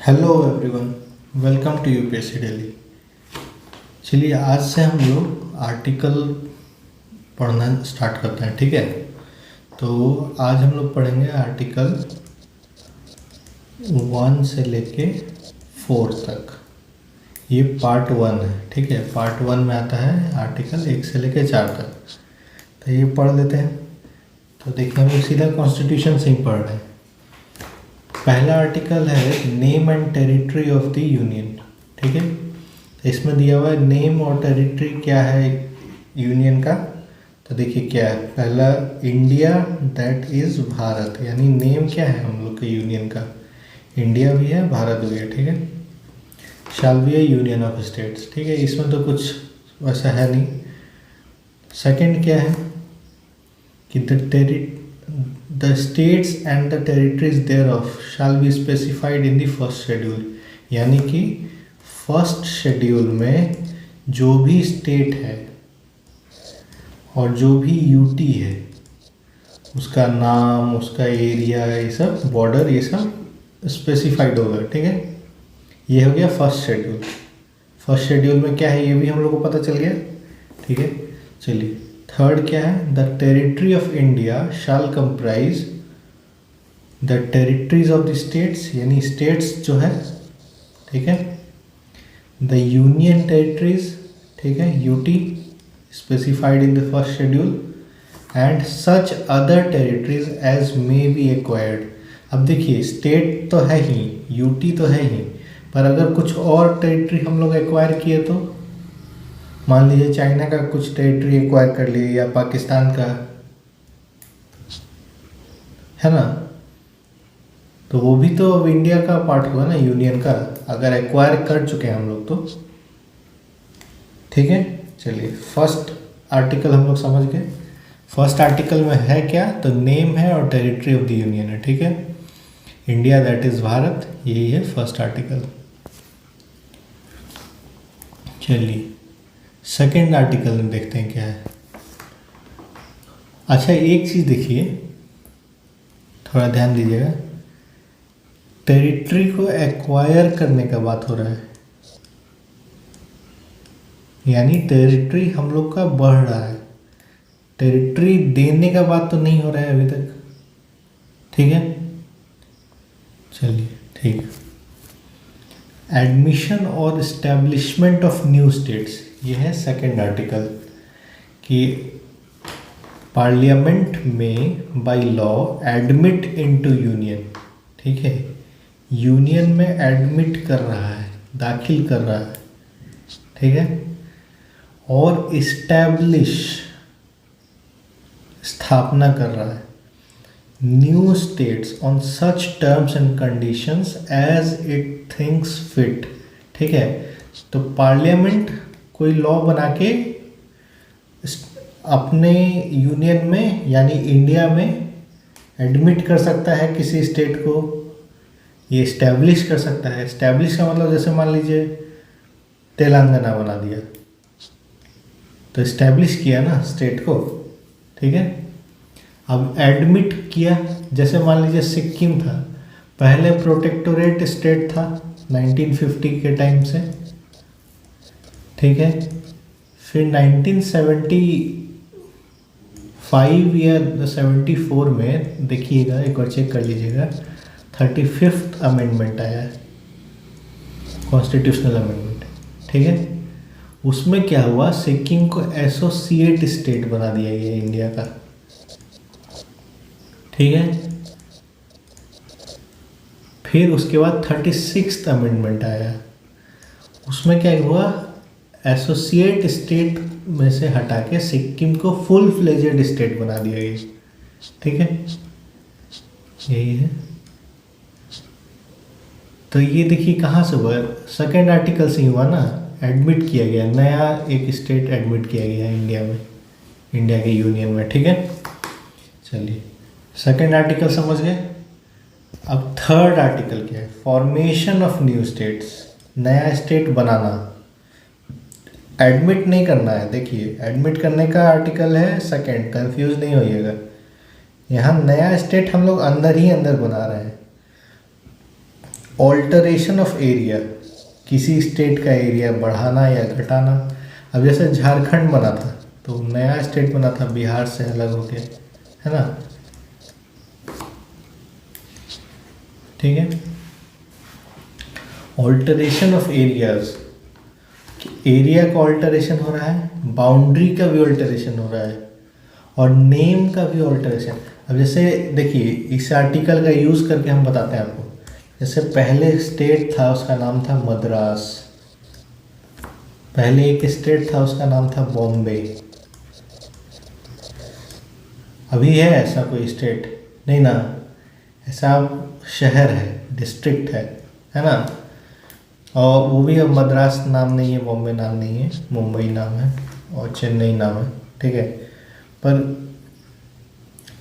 Hello everyone, welcome to UPSC daily. चलिए आज से हम लोग आर्टिकल पढ़ना स्टार्ट करते हैं, ठीक है। तो आज हम लोग पढ़ेंगे आर्टिकल 1 से लेके 4 तक। ये पार्ट 1 है, ठीक है। पार्ट 1 में आता है आर्टिकल 1 से लेके 4 तक। तो ये पढ़ लेते हैं। तो देखिए हम लोग सीधा कॉन्स्टिट्यूशन से ही पढ़ रहे हैं। पहला आर्टिकल है name and territory of the union, ठीक है। इसमें दिया हुआ है नेम और टेरिटरी क्या है यूनियन का। तो देखिए क्या है, पहला इंडिया दैट इज भारत, यानी नेम क्या है हम लोग के यूनियन का, इंडिया भी है भारत भी है, ठीक है। Shall be A union of states, ठीक है। इसमें तो कुछ वैसा है नहीं। सेकंड क्या है कि the states and the territories thereof shall be specified in the first schedule, यानी कि फर्स्ट शेड्यूल में जो भी स्टेट है और जो भी यूटी है उसका नाम, उसका एरिया, ये सब बॉर्डर, ये सब स्पेसिफाइड होगा, ठीक है। ये हो गया फर्स्ट शेड्यूल। फर्स्ट शेड्यूल में क्या है ये भी हम लोग को पता चल गया, ठीक है। चलिए थर्ड क्या है, the territory of India shall comprise the territories of the states, यानी स्टेट्स जो है, ठीक है। द यूनियन टेरिटरीज, ठीक है, UT specified in the first schedule, and such other territories as may be acquired. अब देखिए स्टेट तो है ही, यूटी तो है ही, पर अगर कुछ और टेरिटरी हम लोग एक्वायर किए तो मान लीजिए चाइना का कुछ टेरिटरी एक्वायर कर लिए या पाकिस्तान का, है ना, तो वो भी तो अब इंडिया का पार्ट हुआ ना, यूनियन का, अगर एक्वायर कर चुके हैं हम लोग तो, ठीक है। चलिए फर्स्ट आर्टिकल हम लोग समझ गए। फर्स्ट आर्टिकल में है क्या, तो नेम है और टेरिटरी ऑफ द यूनियन है, ठीक है। इंडिया दैट इज भारत, यही है फर्स्ट आर्टिकल। चलिए सेकेंड आर्टिकल में देखते हैं क्या है। अच्छा एक चीज़ देखिए, थोड़ा ध्यान दीजिएगा, टेरिटरी को एक्वायर करने का बात हो रहा है, यानी टेरिटरी हम लोग का बढ़ रहा है। टेरिटरी देने का बात तो नहीं हो रहा है अभी तक, ठीक है। चलिए ठीक है। एडमिशन और इस्टेब्लिशमेंट ऑफ न्यू स्टेट्स, ये है सेकेंड आर्टिकल, कि पार्लियामेंट में by law admit into union, ठीक है, यूनियन में एडमिट कर रहा है, दाखिल कर रहा है, ठीक है, और इस्टेब्लिश स्थापना कर रहा है new states on such terms and conditions as it thinks fit, ठीक है। तो पार्लियामेंट कोई लॉ बना के अपने यूनियन में यानी इंडिया में एडमिट कर सकता है किसी स्टेट को, ये इस्टेब्लिश कर सकता है। इस्टेब्लिश का मतलब जैसे मान लीजिए तेलंगाना बना दिया, तो इस्टेब्लिश किया ना स्टेट को, ठीक है। अब एडमिट किया, जैसे मान लीजिए सिक्किम था, पहले प्रोटेक्टोरेट स्टेट था 1950 के टाइम से, ठीक है। फिर 1975 या 74 में देखिएगा, एक बार चेक कर लीजिएगा, 35th अमेंडमेंट आया है, कॉन्स्टिट्यूशनल अमेंडमेंट, ठीक है। उसमें क्या हुआ, सिक्किम को एसोसिएट स्टेट बना दिया गया इंडिया का, ठीक है। फिर उसके बाद 36th अमेंडमेंट आया, उसमें क्या हुआ, एसोसिएट स्टेट में से हटा के सिक्किम को फुल फ्लेजेड स्टेट बना दिया गया, ठीक है। यही है। तो ये देखिए कहाँ से हुआ, सेकेंड आर्टिकल से ही हुआ ना, एडमिट किया गया, नया एक स्टेट एडमिट किया गया इंडिया में, इंडिया के यूनियन में, ठीक है। चलिए सेकेंड आर्टिकल समझ गए। अब थर्ड आर्टिकल क्या है, फॉर्मेशन ऑफ न्यू स्टेट्स, नया स्टेट बनाना, एडमिट नहीं करना है। देखिए एडमिट करने का आर्टिकल है सेकेंड, कंफ्यूज नहीं होइएगा, यहाँ नया स्टेट हम लोग अंदर ही अंदर बना रहे हैं। ऑल्टरेशन ऑफ एरिया, किसी स्टेट का एरिया बढ़ाना या घटाना। अब जैसे झारखंड बना था तो नया स्टेट बना था, बिहार से अलग हो गया, है ना। ठीक है। ऑल्टरेशन ऑफ एरियाज, एरिया का ऑल्टरेशन हो रहा है, बाउंड्री का भी ऑल्टरेशन हो रहा है, और नेम का भी ऑल्टरेशन। अब जैसे देखिए इस आर्टिकल का यूज़ करके हम बताते हैं आपको। जैसे पहले स्टेट था उसका नाम था मद्रास, पहले एक स्टेट था उसका नाम था बॉम्बे। अभी है ऐसा कोई स्टेट? नहीं ना, ऐसा शहर है, डिस्ट्रिक्ट है ना। और वो भी अब मद्रास नाम नहीं है, बॉम्बे नाम नहीं है, मुंबई नाम है और चेन्नई नाम है। ठीक है। पर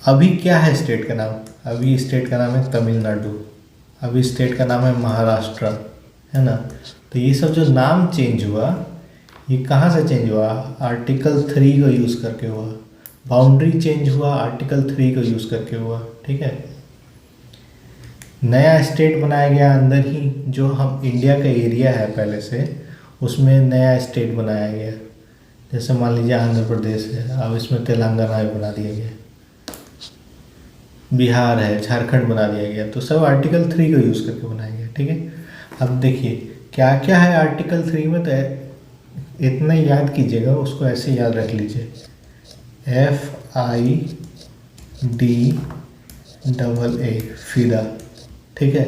अभी क्या है स्टेट का नाम? अभी स्टेट का नाम है तमिलनाडु, अभी स्टेट का नाम है महाराष्ट्र, है ना। तो ये सब जो नाम चेंज हुआ, ये कहाँ से चेंज हुआ? आर्टिकल 3 को यूज़ करके हुआ। बाउंड्री चेंज हुआ आर्टिकल 3 को यूज़ करके हुआ। ठीक है। नया स्टेट बनाया गया अंदर ही, जो हम इंडिया का एरिया है पहले से, उसमें नया स्टेट बनाया गया। जैसे मान लीजिए आंध्र प्रदेश है, अब इसमें तेलंगाना भी बना दिया गया, बिहार है, झारखंड बना दिया गया। तो सब आर्टिकल 3 को यूज़ करके बनाया गया। ठीक है। अब देखिए क्या क्या है आर्टिकल 3 में, तो इतना याद कीजिएगा, उसको ऐसे याद रख लीजिए, FIDA, फिदा। ठीक है,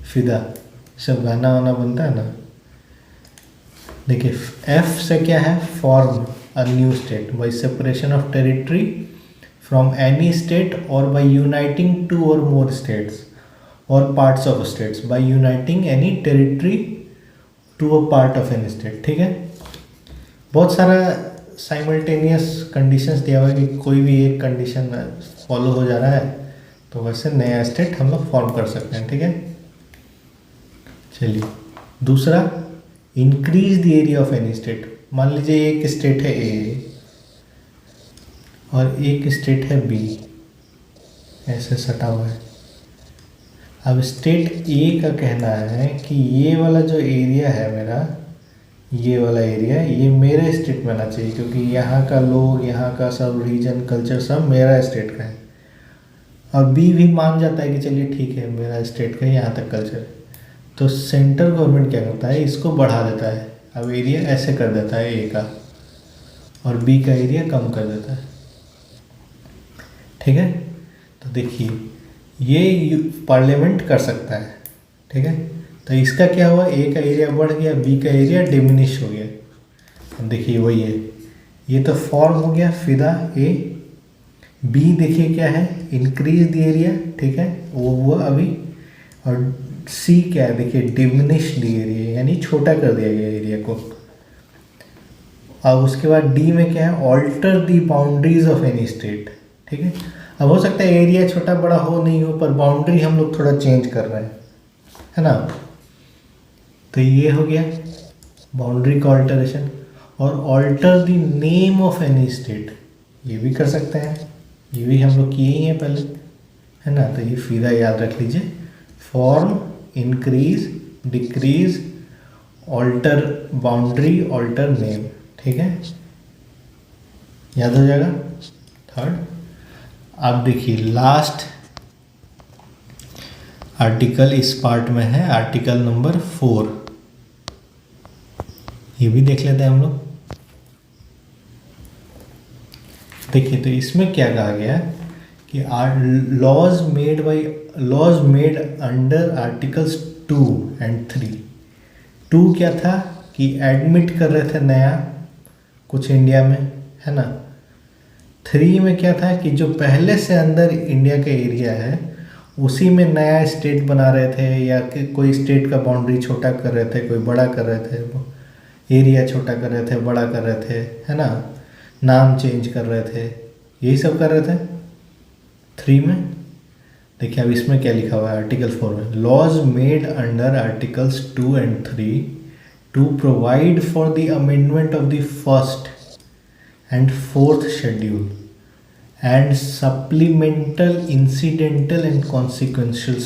फिदा, सब गाना वाना बनता है ना। देखिए एफ से क्या है? Form a new state by separation of territory from any state or by uniting two or more states or parts of states, by uniting any territory to a part of any state. ठीक है। बहुत सारा simultaneous conditions दिया हुआ है कि कोई भी एक कंडीशन फॉलो हो जा रहा है तो वैसे नया स्टेट हम लोग फॉर्म कर सकते हैं। ठीक है। चलिए दूसरा, increase the area of any state. मान लीजिए एक स्टेट है ए और एक स्टेट है बी, ऐसे सटा हुआ है। अब स्टेट ए का कहना है कि ये वाला जो एरिया है मेरा, ये वाला एरिया, ये मेरे स्टेट में आना चाहिए, क्योंकि यहाँ का लोग, यहाँ का सब रीजन, कल्चर सब मेरा स्टेट का है। और बी भी मान जाता है कि चलिए ठीक है मेरा स्टेट का यहाँ तक कल्चर है। तो सेंट्रल गवर्नमेंट क्या करता है, इसको बढ़ा देता है। अब एरिया ऐसे कर देता है ए का, और बी का एरिया कम कर देता है। ठीक है। तो देखिए ये पार्लियामेंट कर सकता है। ठीक है। तो इसका क्या हुआ, ए का एरिया बढ़ गया, बी का एरिया डिमिनिश हो गया। अब देखिए वही है, ये तो फॉर्म हो गया फिदा ए। बी देखिए क्या है, इंक्रीज द एरिया। ठीक है, वो हुआ अभी। और सी क्या है, देखिए डिमिनिश द एरिया, यानी छोटा कर दिया गया एरिया को। अब उसके बाद डी में क्या है, alter the boundaries of any state. ठीक है। अब हो सकता है एरिया छोटा बड़ा हो नहीं हो, पर बाउंड्री हम लोग थोड़ा चेंज कर रहे हैं, है ना। तो ये हो गया बाउंड्री का ऑल्टरेशन। और alter the name of any state, ये भी कर सकते हैं, ये भी हम लोग किए ही हैं पहले, है ना। तो ये फिदा याद रख लीजिए, form, increase, decrease, alter boundary, alter name. ठीक है, याद हो जाएगा। थर्ड, अब देखिए लास्ट आर्टिकल इस पार्ट में है, आर्टिकल नंबर 4। ये भी देख लेते हैं हम लोग। देखिए तो इसमें क्या कहा गया कि laws made under articles 2 and 3। 2 क्या था कि एडमिट कर रहे थे नया कुछ इंडिया में, है ना। 3 में क्या था कि जो पहले से अंदर इंडिया का एरिया है उसी में नया स्टेट बना रहे थे, या कि कोई स्टेट का बाउंड्री छोटा कर रहे थे, कोई बड़ा कर रहे थे, एरिया छोटा कर रहे थे, बड़ा कर रहे थे, है ना, नाम चेंज कर रहे थे, यही सब कर रहे थे 3 में। देखिए अब इसमें क्या लिखा हुआ है आर्टिकल 4 में, laws made under articles 2 and 3 to provide for the amendment of the first and 4th schedule and supplemental incidental and consequential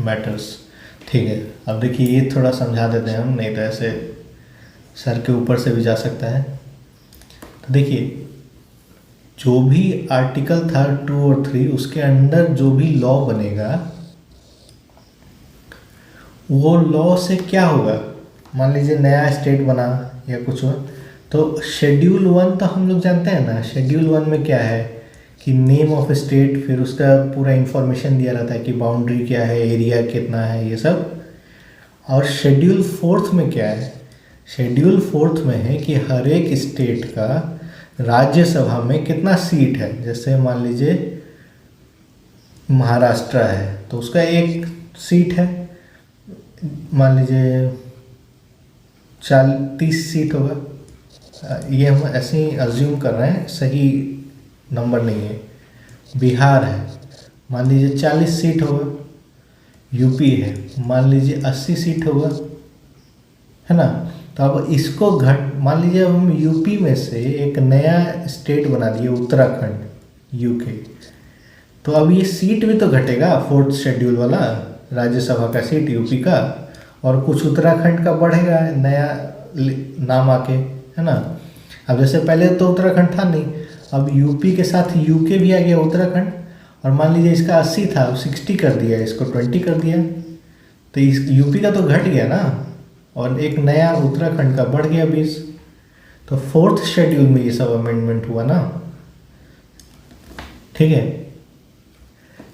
matters। ठीक है, अब देखिए ये थोड़ा समझा देते हैं हम, नहीं तो ऐसे सर के ऊपर से भी जा सकता है। तो देखिए जो भी आर्टिकल था 2 और 3, उसके अंडर जो भी लॉ बनेगा वो लॉ से क्या होगा, मान लीजिए नया स्टेट बना या कुछ हुआ, तो शेड्यूल 1 तो हम लोग जानते हैं ना, शेड्यूल 1 में क्या है कि नेम ऑफ स्टेट, फिर उसका पूरा इंफॉर्मेशन दिया रहता है कि बाउंड्री क्या है, एरिया कितना है, ये सब। और शेड्यूल 4 में क्या है, शेड्यूल 4 में है कि हर एक स्टेट का राज्यसभा में कितना सीट है। जैसे मान लीजिए महाराष्ट्र है तो उसका एक सीट है, मान लीजिए 30 सीट होगा, ये हम ऐसे ही अज्यूम कर रहे हैं, सही नंबर नहीं है। बिहार है मान लीजिए 40 सीट होगा, यूपी है मान लीजिए 80 सीट होगा, है ना। तो अब इसको मान लीजिए अब हम यूपी में से एक नया स्टेट बना दिए उत्तराखंड यूके, तो अब ये सीट भी तो घटेगा, 4th शेड्यूल वाला राज्यसभा का सीट यूपी का, और कुछ उत्तराखंड का बढ़ेगा नया नाम आके, है ना। अब जैसे पहले तो उत्तराखंड था नहीं, अब यूपी के साथ यूके भी आ गया उत्तराखंड, और मान लीजिए इसका 80 था, 60 कर दिया, इसको 20 कर दिया, तो इस यूपी का तो घट गया ना, और एक नया उत्तराखंड का बढ़ गया 20। तो 4th शेड्यूल में ये सब अमेंडमेंट हुआ ना। ठीक है,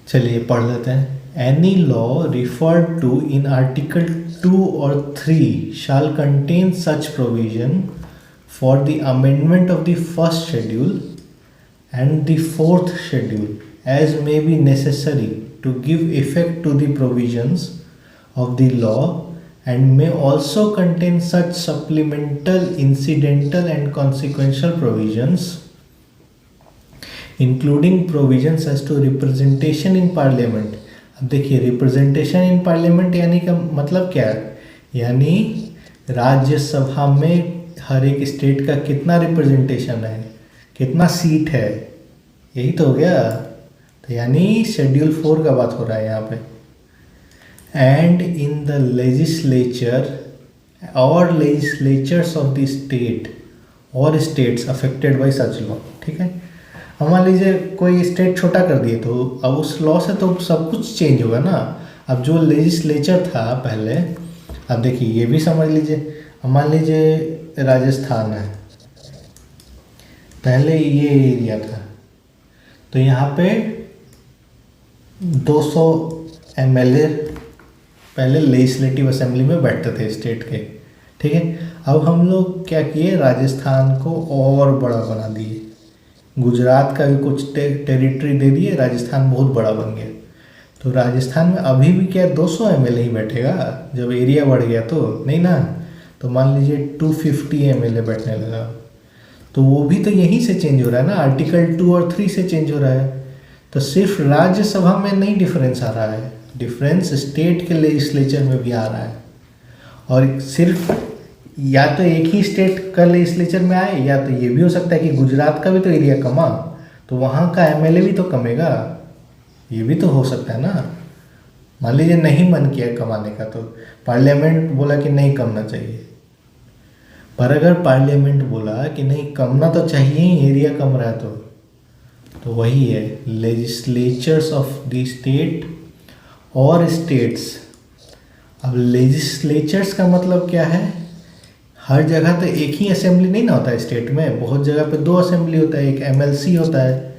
चलिए पढ़ लेते हैं। Any law referred to in article 2 or 3 shall contain such provision for the amendment of the 1st schedule and the 4th schedule as may be necessary to give effect to the provisions of the law, and may also contain such supplemental, incidental and consequential provisions, including provisions as to representation in parliament। अब देखिए representation in parliament यानी का मतलब क्या है, यानी राज्यसभा में हर एक स्टेट का कितना रिप्रेजेंटेशन है, कितना सीट है, यही तो हो गया। तो यानी शेड्यूल 4 का बात हो रहा है यहाँ पे। एंड इन द लेजिस्लेचर और लेजिस्लेचर्स ऑफ द स्टेट और states affected by such law. ठीक है, अब मान लीजिए कोई स्टेट छोटा कर दिए तो अब उस लॉ से तो सब कुछ चेंज होगा ना। अब जो लेजिस्लेचर था पहले, अब देखिए ये भी समझ लीजिए, अब मान लीजिए राजस्थान है, पहले ये एरिया था, तो यहाँ पे 200 MLA पहले लेजिस्लेटिव असेंबली में बैठते थे स्टेट के। ठीक है, अब हम लोग क्या किए, राजस्थान को और बड़ा बना दिए, गुजरात का भी कुछ टेरिटरी दे दिए, राजस्थान बहुत बड़ा बन गया। तो राजस्थान में अभी भी क्या 200 MLA ही बैठेगा, जब एरिया बढ़ गया तो नहीं ना। तो मान लीजिए 250 MLA बैठने लगा, तो वो भी तो यहीं से चेंज हो रहा है ना, आर्टिकल 2 और 3 से चेंज हो रहा है। तो सिर्फ राज्यसभा में नहीं डिफरेंस आ रहा है, डिफरेंस स्टेट के लेजिस्लेचर में भी आ रहा है। और सिर्फ या तो एक ही स्टेट का लेजिस्लेचर में आए, या तो ये भी हो सकता है कि गुजरात का भी तो एरिया कमा, तो वहाँ का MLA भी तो कमेगा, ये भी तो हो सकता है ना। मान लीजिए नहीं मन किया कमाने का, तो पार्लियामेंट बोला कि नहीं कमना चाहिए, पर अगर पार्लियामेंट बोला कि नहीं कमना तो चाहिए ही, एरिया कम रहा है, तो वही है लेजिस्लेचर्स ऑफ द स्टेट और स्टेट्स। अब लेजिस्लेचर्स का मतलब क्या है, हर जगह तो एक ही असेंबली नहीं ना होता है स्टेट में, बहुत जगह पे 2 असेंबली होता है, एक MLC होता है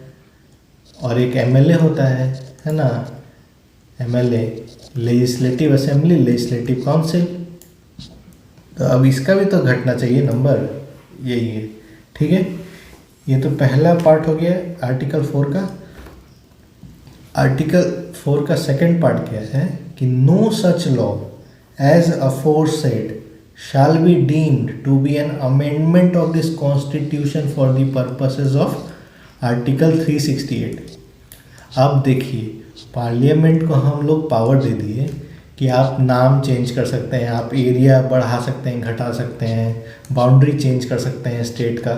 और एक MLA होता है ना। MLA legislative assembly, legislative council. तो अब इसका भी तो घटना चाहिए नंबर, यही है। ठीक है, ये तो पहला पार्ट हो गया आर्टिकल 4 का। आर्टिकल 4 का सेकंड पार्ट क्या है कि no such law as aforesaid shall be deemed to be an amendment of this constitution for the purposes of article 368। अब देखिए पार्लियामेंट को हम लोग पावर दे दिए कि आप नाम चेंज कर सकते हैं, आप एरिया बढ़ा सकते हैं, घटा सकते हैं, बाउंड्री चेंज कर सकते हैं स्टेट का।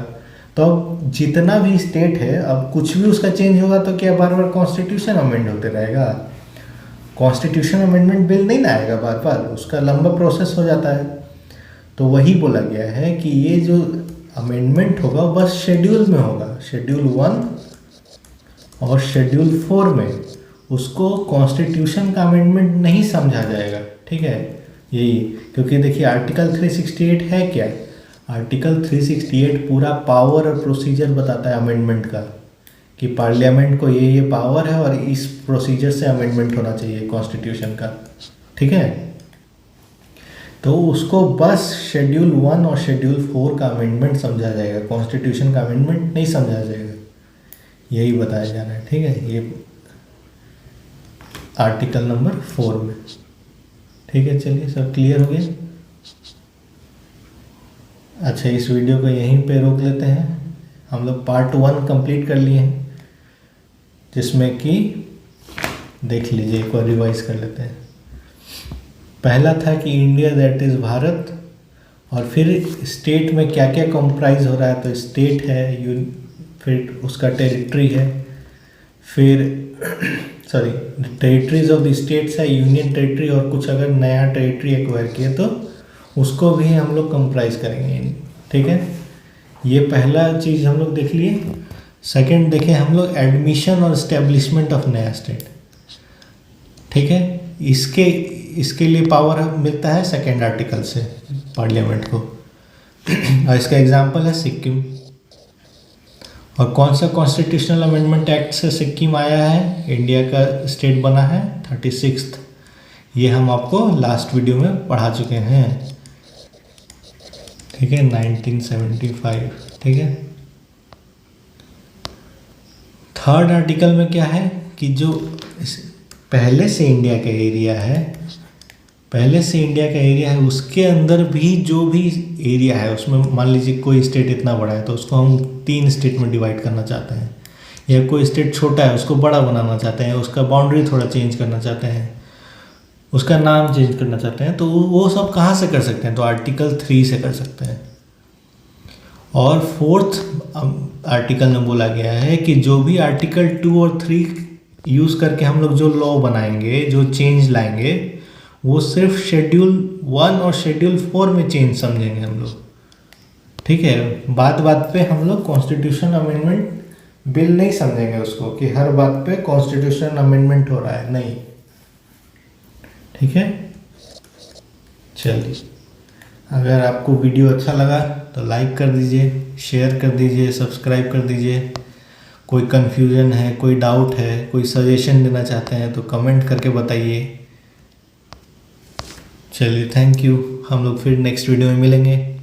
तो अब जितना भी स्टेट है, अब कुछ भी उसका चेंज होगा तो क्या बार बार कॉन्स्टिट्यूशन अमेंड होते रहेगा। कॉन्स्टिट्यूशन अमेंडमेंट बिल नहीं ना आएगा बार बार, उसका लंबा प्रोसेस हो जाता है। तो वही बोला गया है कि ये जो अमेंडमेंट होगा बस शेड्यूल में होगा, शेड्यूल 1 और शेड्यूल 4 में, उसको कॉन्स्टिट्यूशन का अमेंडमेंट नहीं समझा जाएगा। ठीक है, यही, क्योंकि देखिए आर्टिकल 368 है क्या, आर्टिकल 368 पूरा पावर और प्रोसीजर बताता है अमेंडमेंट का, कि पार्लियामेंट को ये पावर है और इस प्रोसीजर से अमेंडमेंट होना चाहिए कॉन्स्टिट्यूशन का। ठीक है, तो उसको बस शेड्यूल 1 और शेड्यूल 4 का अमेंडमेंट समझा जाएगा, कॉन्स्टिट्यूशन का अमेंडमेंट नहीं समझा जाएगा, यही बताया जा रहा है। ठीक है, ये आर्टिकल नंबर 4 में। ठीक है, चलिए सब क्लियर हो गया। अच्छा, इस वीडियो को यहीं पे रोक लेते हैं। हम लोग पार्ट 1 कंप्लीट कर लिए हैं, जिसमें कि देख लीजिए, एक बार रिवाइज कर लेते हैं। पहला था कि इंडिया दैट इज़ भारत, और फिर स्टेट में क्या क्या कंप्राइज हो रहा है, तो स्टेट है, फिर उसका टेरिटरी है, फिर sorry territories of the states है, यूनियन टेरिटरी, और कुछ अगर नया टेरिटरी एक्वायर किया तो उसको भी हम लोग कंप्राइज करेंगे। ठीक है, ये पहला चीज़ हम लोग देख लिए। सेकंड देखें हम लोग एडमिशन और इस्टेब्लिशमेंट ऑफ नया स्टेट। ठीक है, इसके लिए पावर मिलता है सेकंड आर्टिकल से पार्लियामेंट को, और इसका एग्जांपल है सिक्किम। और कौन सा कॉन्स्टिट्यूशनल अमेंडमेंट एक्ट से सिक्किम आया है, इंडिया का स्टेट बना है 36th, ये हम आपको लास्ट वीडियो में पढ़ा चुके हैं। ठीक है, 1975। ठीक है, थर्ड आर्टिकल में क्या है कि जो पहले से इंडिया का एरिया है, उसके अंदर भी जो भी एरिया है, उसमें मान लीजिए कोई स्टेट इतना बड़ा है तो उसको हम 3 स्टेट में डिवाइड करना चाहते हैं, या कोई स्टेट छोटा है उसको बड़ा बनाना चाहते हैं, उसका बाउंड्री थोड़ा चेंज करना चाहते हैं, उसका नाम चेंज करना चाहते हैं, तो वो सब कहाँ से कर सकते हैं, तो आर्टिकल 3 से कर सकते हैं। और फोर्थ आर्टिकल में बोला गया है कि जो भी आर्टिकल 2 और 3 यूज़ करके हम लोग जो लॉ बनाएंगे, जो चेंज लाएंगे, वो सिर्फ शेड्यूल 1 और शेड्यूल 4 में चेंज समझेंगे हम लोग। ठीक है, बात बात पे हम लोग कॉन्स्टिट्यूशन अमेंडमेंट बिल नहीं समझेंगे उसको, कि हर बात पे कॉन्स्टिट्यूशन अमेंडमेंट हो रहा है, नहीं। ठीक है, चलिए, अगर आपको वीडियो अच्छा लगा तो लाइक कर दीजिए, शेयर कर दीजिए, सब्सक्राइब कर दीजिए। कोई कन्फ्यूजन है, कोई डाउट है, कोई सजेशन देना चाहते हैं तो कमेंट करके बताइए। चलिए, थैंक यू, हम लोग फिर नेक्स्ट वीडियो में मिलेंगे।